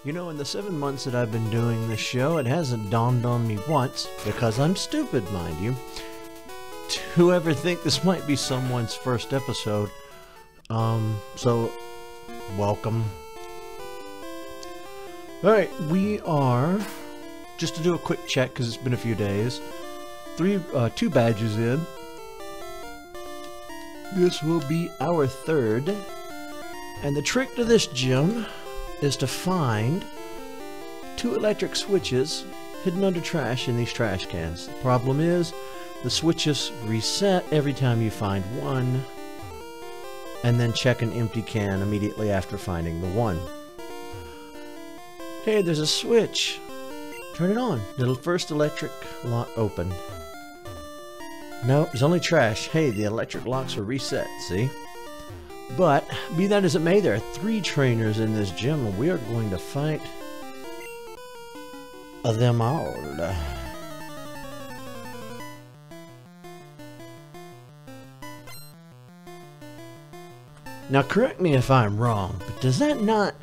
You know, in the 7 months that I've been doing this show, it hasn't dawned on me once, because I'm stupid, mind you, to ever think this might be someone's first episode. So, welcome. Alright, we are, just to do a quick check, because it's been a few days, 2 badges in. This will be our 3rd. And the trick to this gym is to find 2 electric switches hidden under trash in these trash cans. The problem is, the switches reset every time you find one, and then check an empty can immediately after finding the one. Hey, there's a switch. Turn it on. The first electric lock open. No, it's only trash. Hey, the electric locks are reset, see? But, be that as it may, there are 3 trainers in this gym, and we are going to fight them all. Now, correct me if I'm wrong, but does that not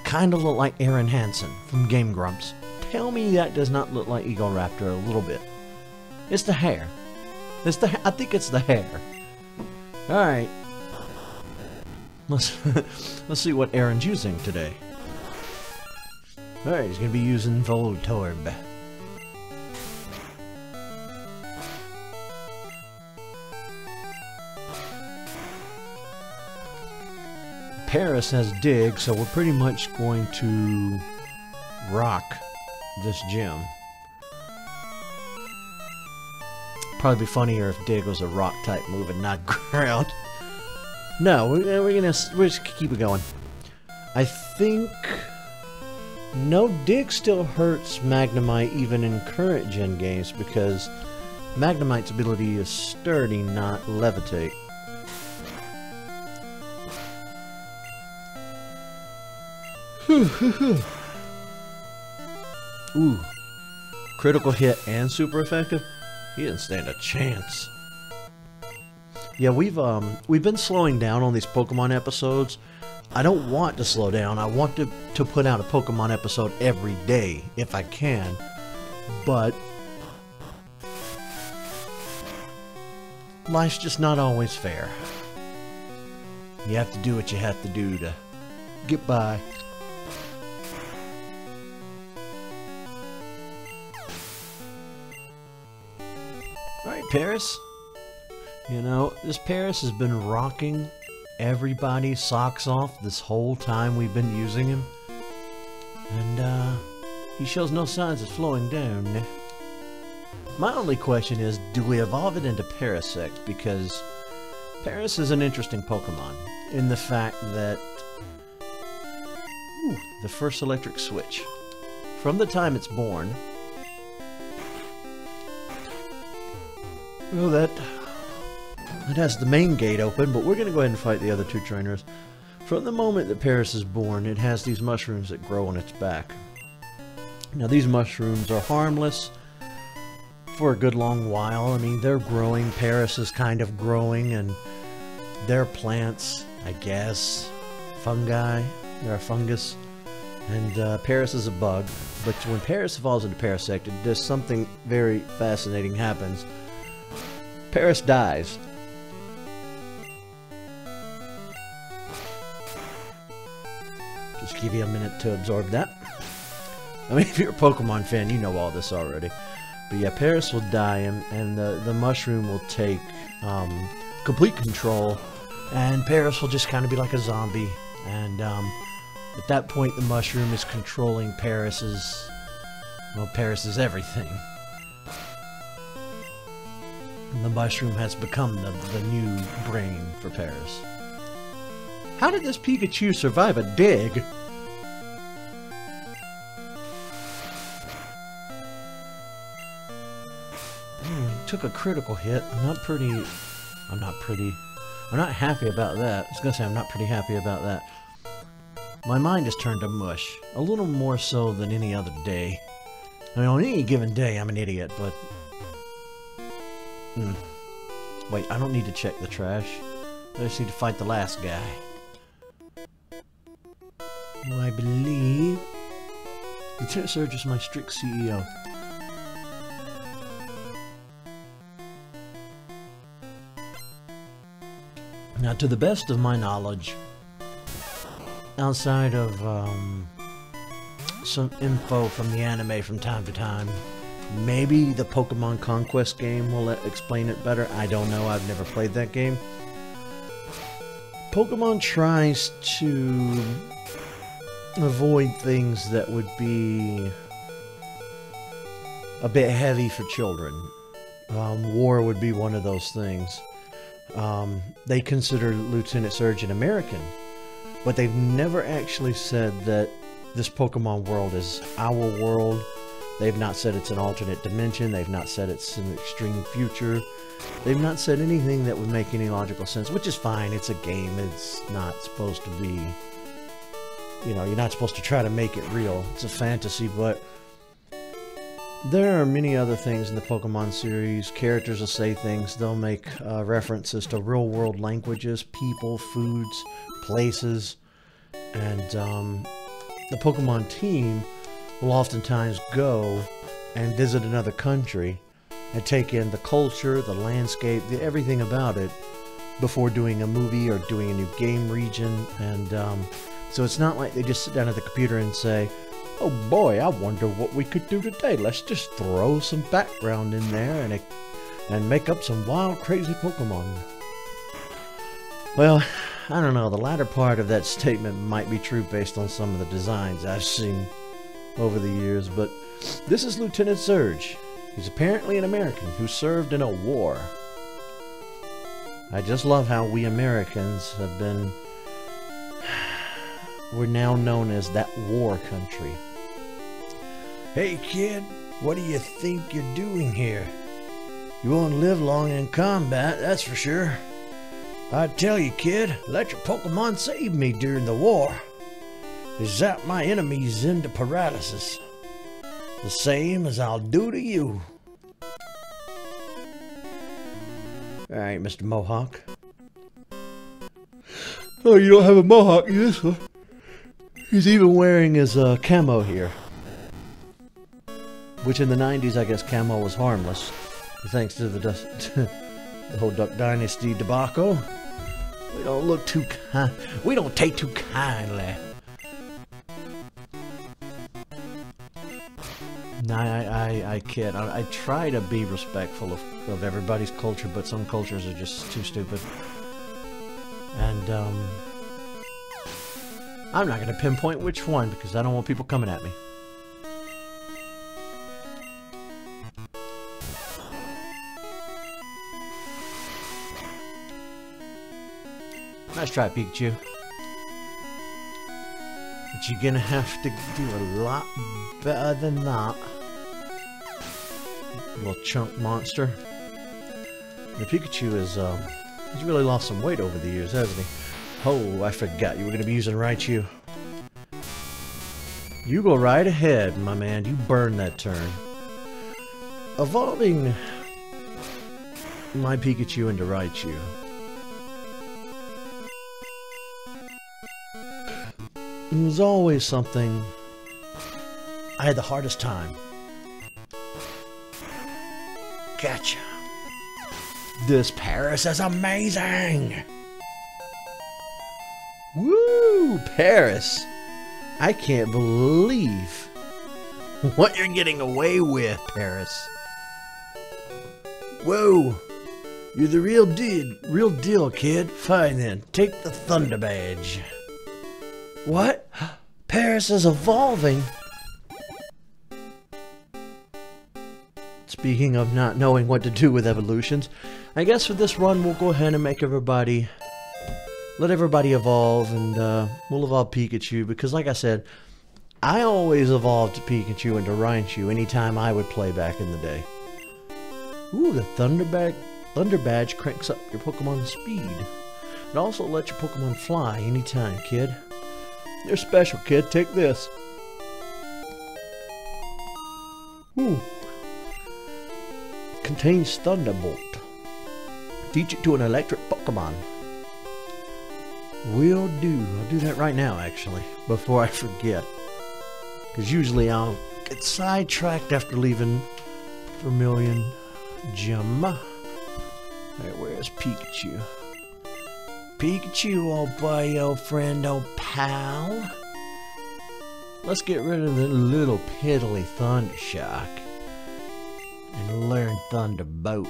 kind of look like Aaron Hansen from Game Grumps? Tell me that does not look like Eagle Raptor a little bit. It's the hair. I think it's the hair. Alright. Let's see what Aaron's using today. Alright, he's going to be using Voltorb. Paris has Dig, so we're pretty much going to rock this gym. Probably be funnier if Dig was a rock type move and not ground. No, we're just keep it going. I think no, Dig still hurts Magnemite even in current gen games because Magnemite's ability is sturdy, not levitate. Ooh, critical hit and super effective. He didn't stand a chance. Yeah, we've been slowing down on these Pokemon episodes. I don't want to slow down. I want to put out a Pokemon episode every day if I can. But life's just not always fair. You have to do what you have to do to get by. Alright, Paris. You know, this Paris has been rocking everybody's socks off this whole time we've been using him. And, he shows no signs of slowing down. My only question is, do we evolve it into Parasect? Because Paris is an interesting Pokemon in the fact that... Ooh, the first electric switch. From the time it's born... Well, that has the main gate open, but we're going to go ahead and fight the other 2 trainers. From the moment that Paris is born, it has these mushrooms that grow on its back. Now, these mushrooms are harmless for a good long while. I mean, they're growing. Paris is kind of growing, and they're plants, I guess. Fungi. They're a fungus. And Paris is a bug. But when Paris evolves into Parasect, there's something very fascinating happens. Paris dies. Just give you a minute to absorb that. I mean, if you're a Pokemon fan, you know all this already. But yeah, Paris will die, and the mushroom will take complete control, and Paris will just kind of be like a zombie. And at that point, the mushroom is controlling Paris's... Well, Paris is everything. The mushroom has become the new brain for Paris. How did this Pikachu survive a dig? He took a critical hit. I'm not pretty. I'm not happy about that. I was going to say I'm not pretty happy about that. My mind has turned to mush. A little more so than any other day. I mean, on any given day, I'm an idiot, but... Wait, I don't need to check the trash. I just need to fight the last guy. Who I believe... Lieutenant Surge is my strict CEO. Now, to the best of my knowledge, outside of some info from the anime from time to time, maybe the Pokemon Conquest game will explain it better. I don't know. I've never played that game. Pokemon tries to avoid things that would be a bit heavy for children. War would be one of those things. They consider Lieutenant Surge an American, but they've never actually said that this Pokemon world is our world. They've not said it's an alternate dimension. They've not said it's an extreme future. They've not said anything that would make any logical sense, which is fine. It's a game. It's not supposed to be, you know, you're not supposed to try to make it real. It's a fantasy, but there are many other things in the Pokemon series. Characters will say things. They'll make references to real-world languages, people, foods, places, and the Pokemon team will oftentimes go and visit another country and take in the culture, the landscape, everything about it before doing a movie or doing a new game region. And so it's not like they just sit down at the computer and say, oh boy, I wonder what we could do today. Let's just throw some background in there and make up some wild, crazy Pokemon. Well, I don't know. The latter part of that statement might be true based on some of the designs I've seen over the years, but this is Lieutenant Surge. He's apparently an American who served in a war. I just love how we Americans have been... We're now known as that war country. Hey kid, what do you think you're doing here? You won't live long in combat, that's for sure. I tell you kid, let your Pokemon save me during the war. They zap my enemies into paralysis. The same as I'll do to you. Alright, Mr. Mohawk. Oh, you don't have a Mohawk, yes, huh? He's even wearing his camo here. Which in the 90s, I guess camo was harmless. Thanks to the whole Duck Dynasty debacle. We don't look too kind. We don't take too kindly. No, I kid. I try to be respectful of everybody's culture, but some cultures are just too stupid. And, I'm not going to pinpoint which one, because I don't want people coming at me. Nice try, Pikachu. But you're gonna have to do a lot better than that. Little chunk monster. The Pikachu is, he's really lost some weight over the years, hasn't he? Oh, I forgot you were gonna be using Raichu. You go right ahead, my man. You burn that turn. Evolving my Pikachu into Raichu. It was always something I had the hardest time. Gotcha. This Paris is amazing! Woo! Paris! I can't believe what you're getting away with, Paris. Whoa! You're the real deal, kid. Fine then, take the Thunder Badge. What? Paris is evolving? Speaking of not knowing what to do with evolutions, I guess for this run we'll go ahead and make everybody... Let everybody evolve, and we'll evolve Pikachu, because like I said, I always evolved Pikachu into Raichu anytime I would play back in the day. Ooh, the Thunder Badge cranks up your Pokemon's speed. It also lets your Pokemon fly anytime, kid. You're special, kid. Take this. Ooh. Contains Thunderbolt. Teach it to an electric Pokemon. Will do. I'll do that right now, actually, before I forget. Because usually I'll get sidetracked after leaving Vermilion Gym. Alright, where's Pikachu? Pikachu, old boy, old friend, old pal. Let's get rid of the little piddly Thundershock and learn Thunderbolt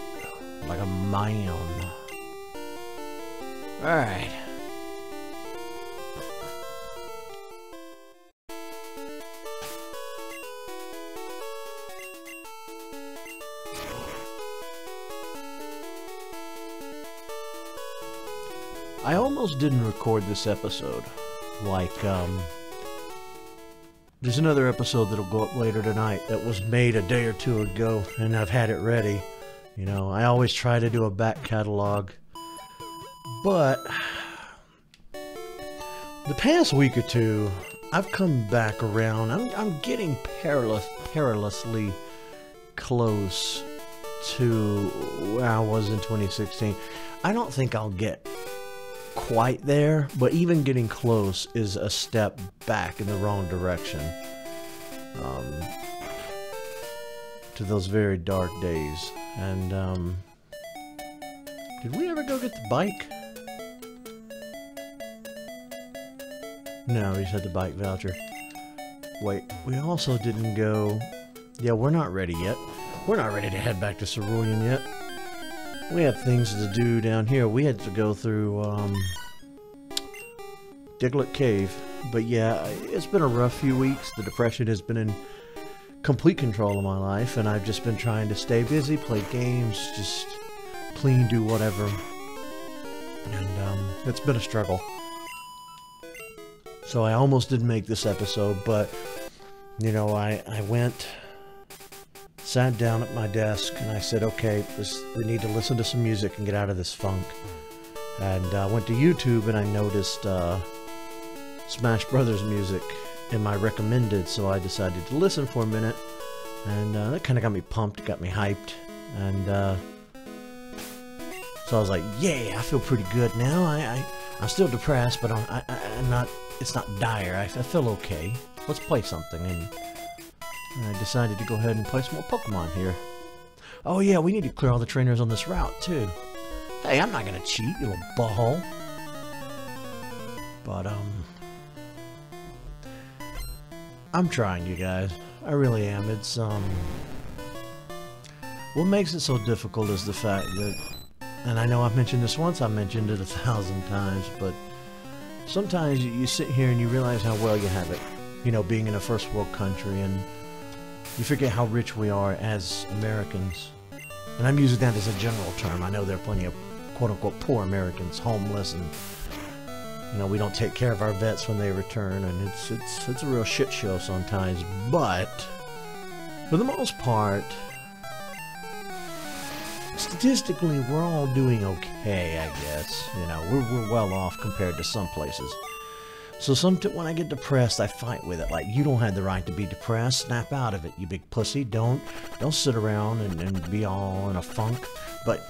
like a man. Alright. I almost didn't record this episode. Like, there's another episode that'll go up later tonight that was made a day or two ago, and I've had it ready. You know, I always try to do a back catalog, but the past week or two, I've come back around. I'm getting perilously close to where I was in 2016. I don't think I'll get quite there, but even getting close is a step back in the wrong direction to those very dark days. And did we ever go get the bike? No, we just had the bike voucher. Wait, we also didn't go... Yeah, we're not ready yet. We're not ready to head back to Cerulean yet. We have things to do down here. We had to go through Diglett Cave. But yeah, it's been a rough few weeks. The depression has been in complete control of my life, and I've just been trying to stay busy, play games, just clean, do whatever. And it's been a struggle. So I almost didn't make this episode, but you know, I went, sat down at my desk, and I said, okay, we need to listen to some music and get out of this funk. And I went to YouTube, and I noticed Smash Brothers music in my recommended, so I decided to listen for a minute, and that kind of got me pumped, got me hyped, and so I was like, yeah, I feel pretty good now. I'm still depressed, but I'm not, it's not dire. I feel okay. Let's play something, and I decided to go ahead and play some more Pokemon here. Oh yeah, we need to clear all the trainers on this route, too. Hey, I'm not gonna cheat, you little butthole. But, I'm trying, you guys. I really am. It's, what makes it so difficult is the fact that, and I know I've mentioned this once, I've mentioned it 1,000 times, but sometimes you sit here and you realize how well you have it. You know, being in a first world country, and you forget how rich we are as Americans. And I'm using that as a general term. I know there are plenty of quote-unquote poor Americans, homeless, and you know, we don't take care of our vets when they return, and it's a real shit show sometimes. But for the most part, statistically, we're all doing okay, I guess. You know, we're well off compared to some places. So when I get depressed, I fight with it. Like, you don't have the right to be depressed. Snap out of it, you big pussy. Don't sit around and be all in a funk. But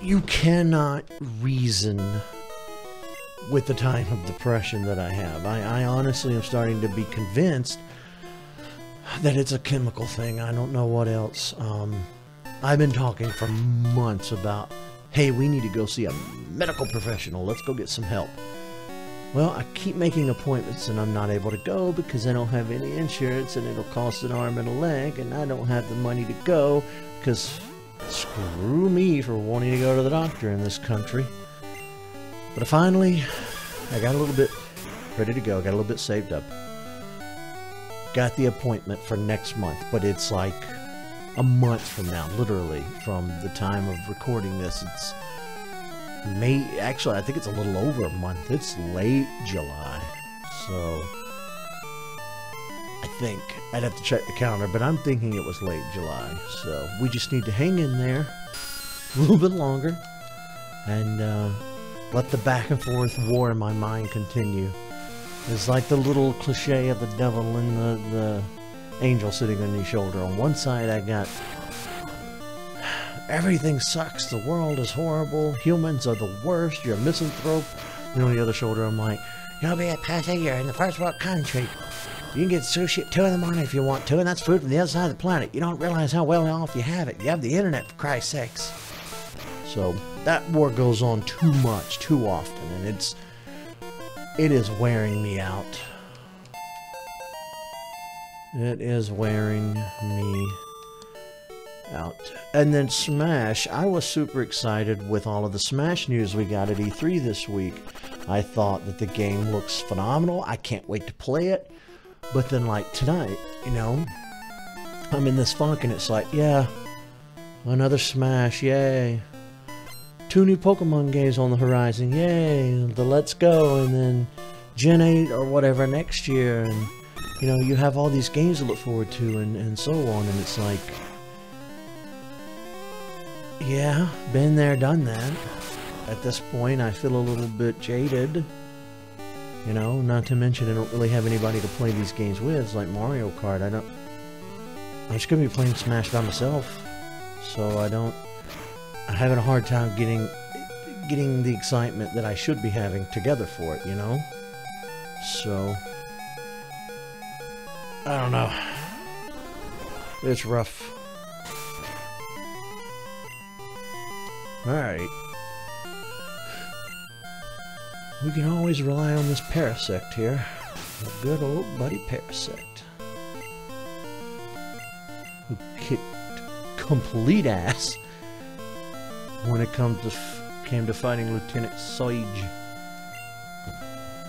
you cannot reason with the time of depression that I have. I honestly am starting to be convinced that it's a chemical thing. I don't know what else. I've been talking for months about, hey, we need to go see a medical professional. Let's go get some help. Well, I keep making appointments and I'm not able to go because I don't have any insurance, and it'll cost an arm and a leg, and I don't have the money to go because screw me for wanting to go to the doctor in this country. But finally, I got a little bit ready to go. Got a little bit saved up. Got the appointment for next month, but it's like a month from now, literally, from the time of recording this. It's May. Actually, I think it's a little over a month. It's late July. So I think I'd have to check the calendar, but I'm thinking it was late July. So we just need to hang in there a little bit longer, and Let the back and forth war in my mind continue. It's like the little cliche of the devil and the angel sitting on your shoulder. On one side I got, everything sucks, the world is horrible, humans are the worst, you're a misanthrope. And on the other shoulder I'm like, you'll be a pussy, you're in the first world country. You can get sushi at 2 in the morning if you want to, and that's food from the other side of the planet. You don't realize how well off you have it. You have the internet, for Christ's sakes. So that war goes on too much, too often, and it is wearing me out. It is wearing me out. And then Smash, I was super excited with all of the Smash news we got at E3 this week. I thought that the game looks phenomenal. I can't wait to play it. But then, like, tonight, you know, I'm in this funk and it's like, yeah, another Smash, yay. 2 new Pokemon games on the horizon, yay. The Let's Go, and then Gen 8 or whatever next year. And, you know, you have all these games to look forward to and so on. And it's like, yeah, been there, done that. At this point, I feel a little bit jaded. You know, not to mention I don't really have anybody to play these games with. It's like Mario Kart. I'm just gonna be playing Smash by myself. So I'm having a hard time getting the excitement that I should be having together for it, you know? So I don't know. It's rough. Alright. We can always rely on this Parasect here. A good old buddy Parasect. Who kicked complete ass when it came to fighting Lieutenant Sage.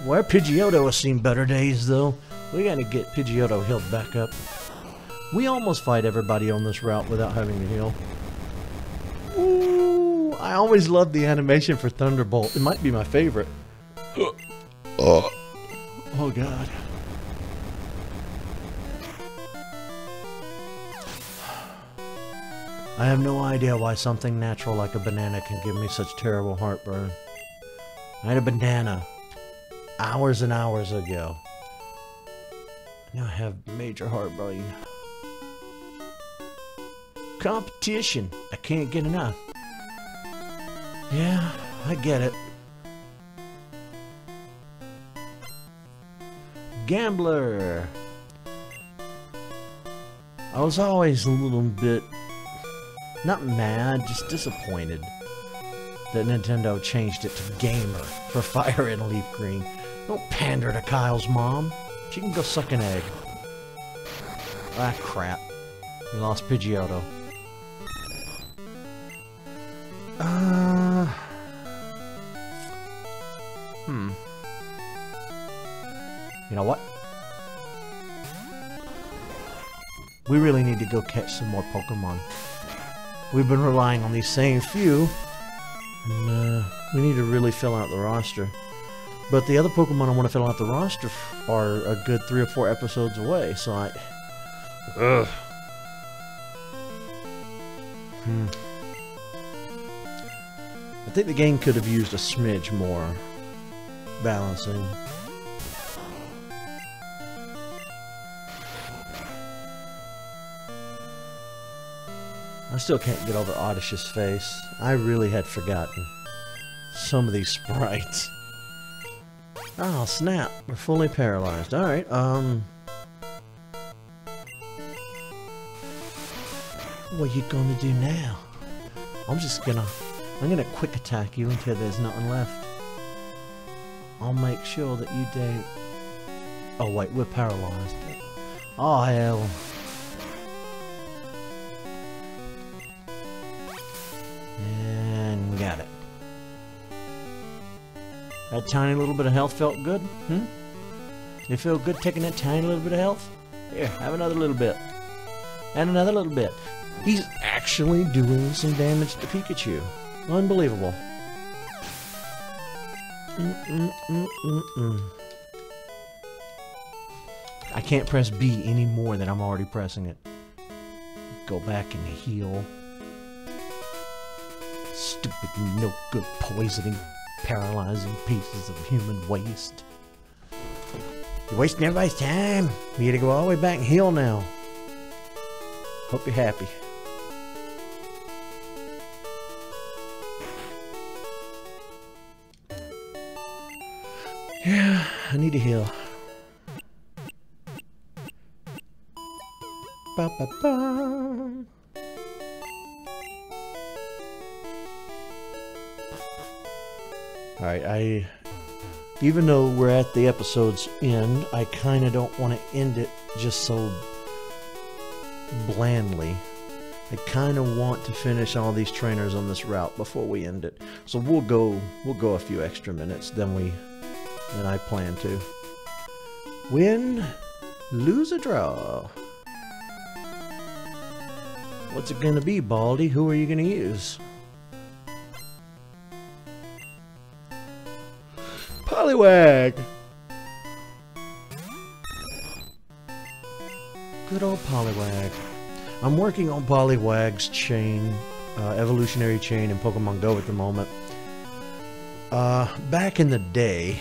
Well, Pidgeotto has seen better days, though. We gotta get Pidgeotto healed back up. We almost fight everybody on this route without having to heal. Ooh, I always loved the animation for Thunderbolt. It might be my favorite. Oh god. I have no idea why something natural like a banana can give me such terrible heartburn. I had a banana hours and hours ago. Now I have major heartburn. Competition. I can't get enough. Yeah, I get it. Gambler. I was always a little bit, not mad, just disappointed that Nintendo changed it to Gamer for Fire and Leaf Green. Don't pander to Kyle's mom. She can go suck an egg. Ah, crap. We lost Pidgeotto. You know what? We really need to go catch some more Pokemon. We've been relying on these same few, and we need to really fill out the roster. But the other Pokemon I want to fill out the roster are a good 3 or 4 episodes away, so I... Ugh. I think the game could have used a smidge more balancing. I still can't get over Oddish's face. I really had forgotten some of these sprites. Oh, snap. We're fully paralyzed. Alright, what are you gonna do now? I'm gonna quick attack you until there's nothing left. I'll make sure that you do... Oh wait, we're paralyzed. Oh hell. And we got it. That tiny little bit of health felt good? You feel good taking that tiny little bit of health? Here, have another little bit. And another little bit. He's actually doing some damage to Pikachu. Unbelievable. I can't press B any more than I'm already pressing it. Go back and heal. Stupid, no good poisoning paralyzing pieces of human waste. You're wasting everybody's time. You gotta go all the way back and heal now. Hope you're happy. Yeah, I need to heal. Ba, ba, ba. Alright, even though we're at the episode's end, I kind of don't want to end it just so blandly. I kind of want to finish all these trainers on this route before we end it. So we'll go a few extra minutes than I plan to. Win, lose or draw. What's it gonna be, Baldy? Who are you gonna use? Poliwag! Good old Poliwag. I'm working on Poliwag's chain, evolutionary chain in Pokemon Go at the moment. Back in the day,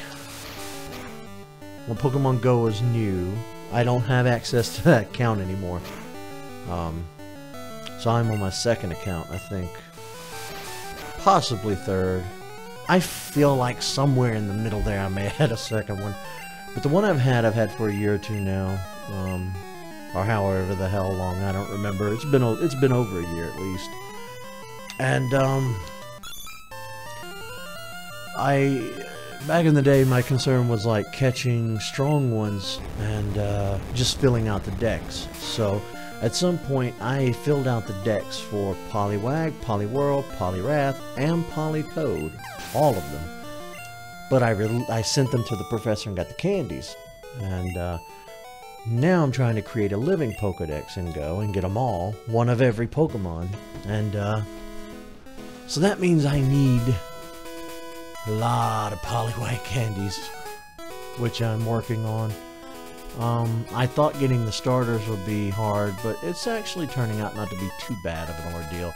when Pokemon Go was new, I don't have access to that account anymore. So I'm on my second account, I think. Possibly third. I feel like somewhere in the middle there I may have had a second one. But the one I've had for a year or two now. Or however the hell long, I don't remember. It's been over a year at least. And back in the day my concern was like catching strong ones and just filling out the decks. So at some point I filled out the decks for Poliwag, Poliwhirl, Poliwrath, and Politoed. All of them. But I sent them to the professor and got the candies. And now I'm trying to create a living Pokedex in Go and get them all, one of every Pokemon. And so that means I need a lot of Poliwag candies, which I'm working on. I thought getting the starters would be hard, but it's actually turning out not to be too bad of an ordeal.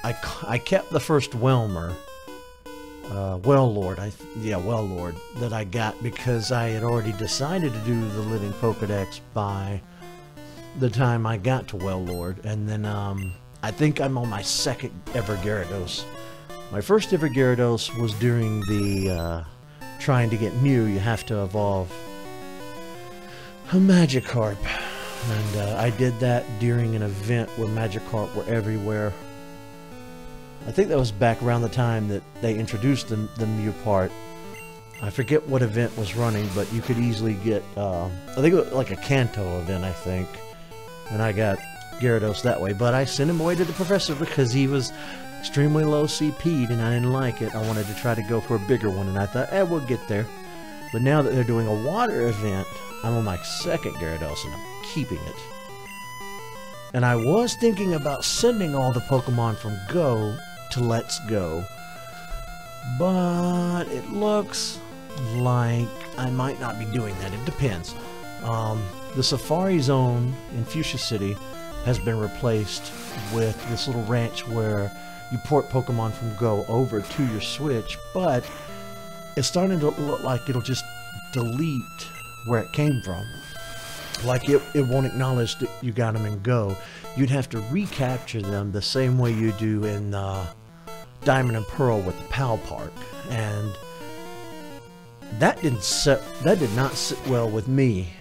I kept the first Wellmer. Wellord, Wellord, that I got because I had already decided to do the living Pokedex by the time I got to Wellord, and then I think I'm on my second ever Gyarados. My first ever Gyarados was during the trying to get Mew, you have to evolve a Magikarp, and I did that during an event where Magikarp were everywhere. I think that was back around the time that they introduced the Mew part. I forget what event was running, but you could easily get, I think it was like a Kanto event, I think. And I got Gyarados that way, but I sent him away to the professor because he was extremely low CP'd and I didn't like it. I wanted to try to go for a bigger one, and I thought, we'll get there. But now that they're doing a water event, I'm on my second Gyarados and I'm keeping it. And I was thinking about sending all the Pokemon from Go to Let's Go, but it looks like I might not be doing that. It depends. The Safari Zone in Fuchsia City has been replaced with this little ranch where you port Pokemon from Go over to your Switch, but it's starting to look like it'll just delete where it came from. Like it won't acknowledge that you got them in Go. You'd have to recapture them the same way you do in Diamond and Pearl with the PAL Park, and that did not sit well with me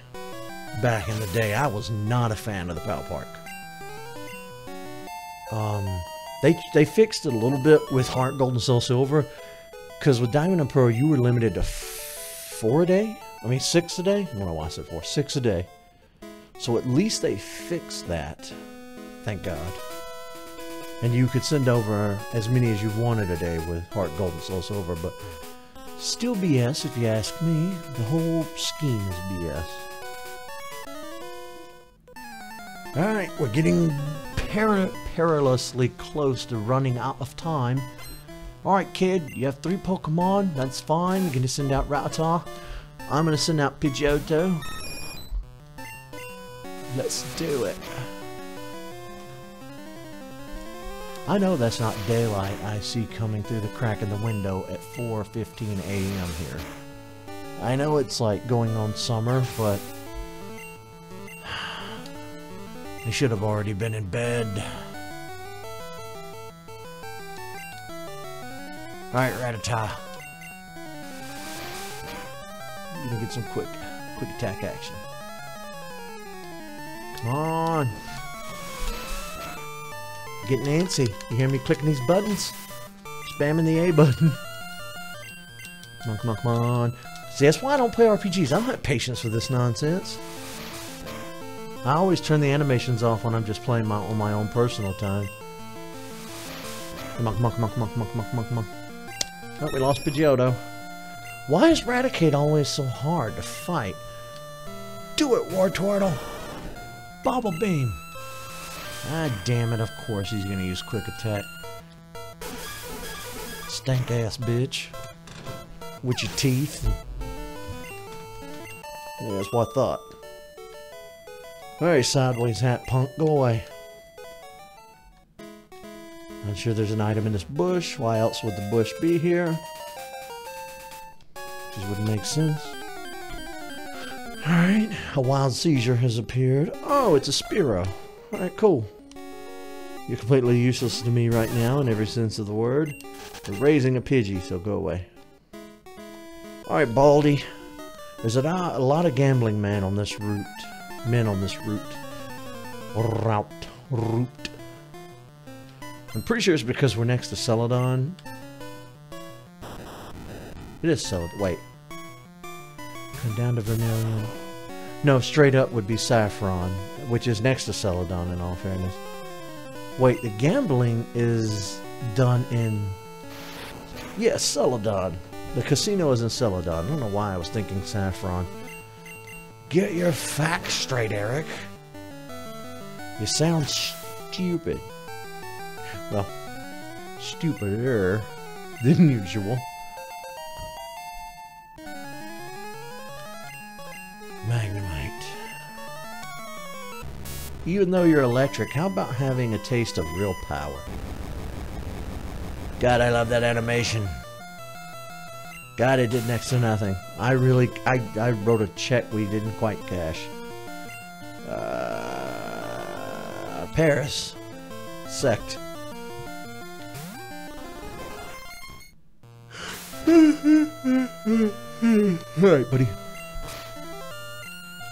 back in the day. I was not a fan of the PAL Park. They fixed it a little bit with Heart Gold and Soul Silver, because with Diamond and Pearl you were limited to 4 a day. I mean 6 a day. I don't know why I said 4. 6 a day. So at least they fixed that. Thank God. And you could send over as many as you wanted a day with Heart Gold and Soul Silver, but still BS if you ask me. The whole scheme is BS. Alright, we're getting perilously close to running out of time. Alright kid, you have 3 Pokemon, that's fine. You're going to send out Rattata. I'm going to send out Pidgeotto. Let's do it. I know that's not daylight I see coming through the crack in the window at 4:15 a.m. here. I know it's like going on summer, but they should have already been in bed. Alright, Rattata. You're gonna get some quick attack action. Come on. Getting antsy. You hear me clicking these buttons? Spamming the A button. Come on, come on, come on. See, that's why I don't play RPGs. I don't have patience for this nonsense. I always turn the animations off when I'm just playing on my own personal time. Come on, come on, come on, come on, come on, come on, come on, come on. Oh, we lost Pidgeotto. Why is Raticate always so hard to fight? Do it, Wartortle! Bobble Beam! Ah, damn it, of course he's gonna use quick attack. Stank ass bitch. With your teeth. Yeah, that's what I thought. Alright, sideways hat punk, go away. Not sure there's an item in this bush. Why else would the bush be here? Just wouldn't make sense. Alright, a wild seizure has appeared. Oh, it's a Spearow. Alright, cool. You're completely useless to me right now in every sense of the word. We're raising a Pidgey, so go away. Alright, Baldy. There's a lot of gambling men on this route. Route. I'm pretty sure it's because we're next to Celadon. It is Celadon. Wait. Come down to Vermilion. No, straight up would be Saffron, which is next to Celadon in all fairness. Wait, the gambling is done in... Yes, Celadon. The casino is in Celadon. I don't know why I was thinking Saffron. Get your facts straight, Eric. You sound stupid. Well, stupider than usual. Magnemite. Even though you're electric, how about having a taste of real power? God, I love that animation. God, it did next to nothing. I wrote a check we didn't quite cash. Paris. Sect. Alright, buddy.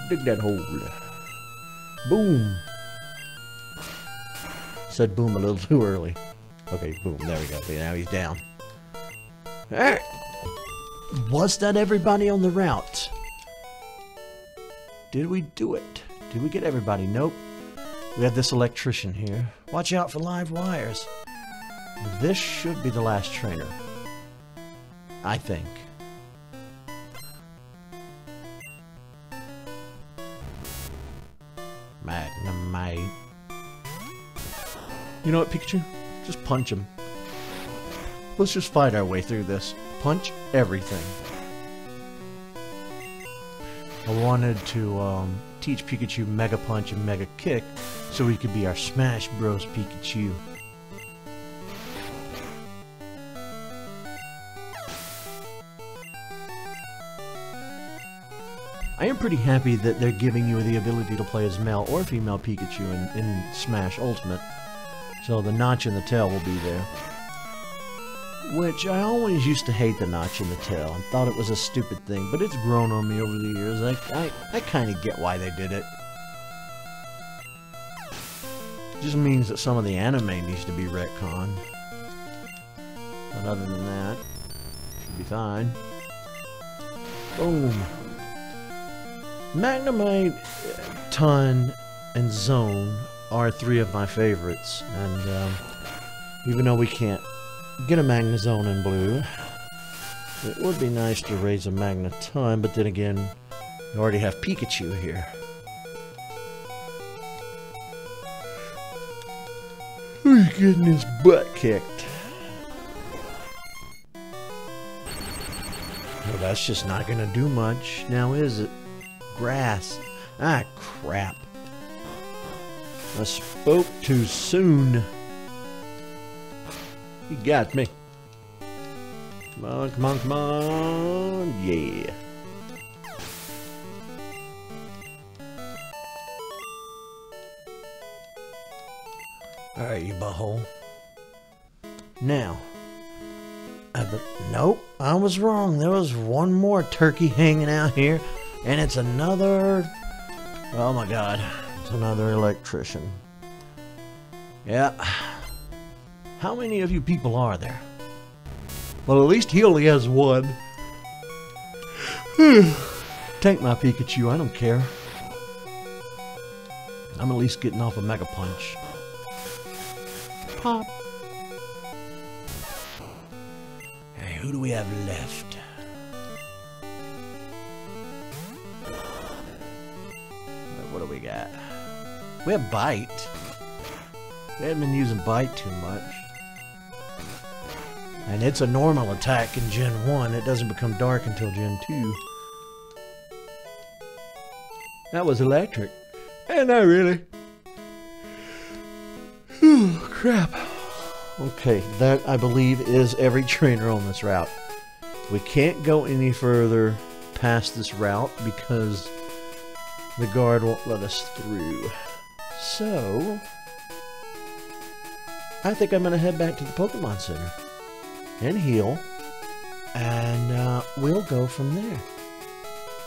Dig that hole. Boom. Said boom a little too early. Okay, boom. There we go. See, now he's down. Alright. Was that everybody on the route? Did we do it? Did we get everybody? Nope. We have this electrician here. Watch out for live wires. This should be the last trainer. I think. Magnemite. You know what, Pikachu? Just punch him. Let's just fight our way through this. Punch everything. I wanted to teach Pikachu Mega Punch and Mega Kick so he could be our Smash Bros. Pikachu. I am pretty happy that they're giving you the ability to play as male or female Pikachu in Smash Ultimate. So the notch in the tail will be there. Which I always used to hate the notch in the tail and thought it was a stupid thing, but it's grown on me over the years. I kind of get why they did it. It just means that some of the anime needs to be retconned. But other than that, should be fine. Boom. Magnemite, Ton, and Zone are three of my favorites, and even though we can't get a Magnezone in blue, it would be nice to raise a Magneton, but then again, you already have Pikachu here. Who's getting his butt kicked? Well, that's just not gonna do much, now is it? Grass. Ah, crap. I spoke too soon. You got me. Come on, come on, come on. Yeah. Alright, you butthole. Now. Nope, I was wrong. There was one more turkey hanging out here. And it's another... Oh my god. It's another electrician. Yeah. How many of you people are there? Well, at least he only has one. Take my Pikachu, I don't care. I'm at least getting off a Mega Punch. Pop. Hey, who do we have left? What do we got? We have Bite. We haven't been using Bite too much. And it's a normal attack in Gen 1. It doesn't become dark until Gen 2. That was electric. And not really. Whew, crap. Okay, that I believe is every trainer on this route. We can't go any further past this route because the guard won't let us through. So, I think I'm going to head back to the Pokemon Center and heal, and we'll go from there.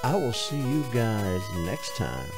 I will see you guys next time.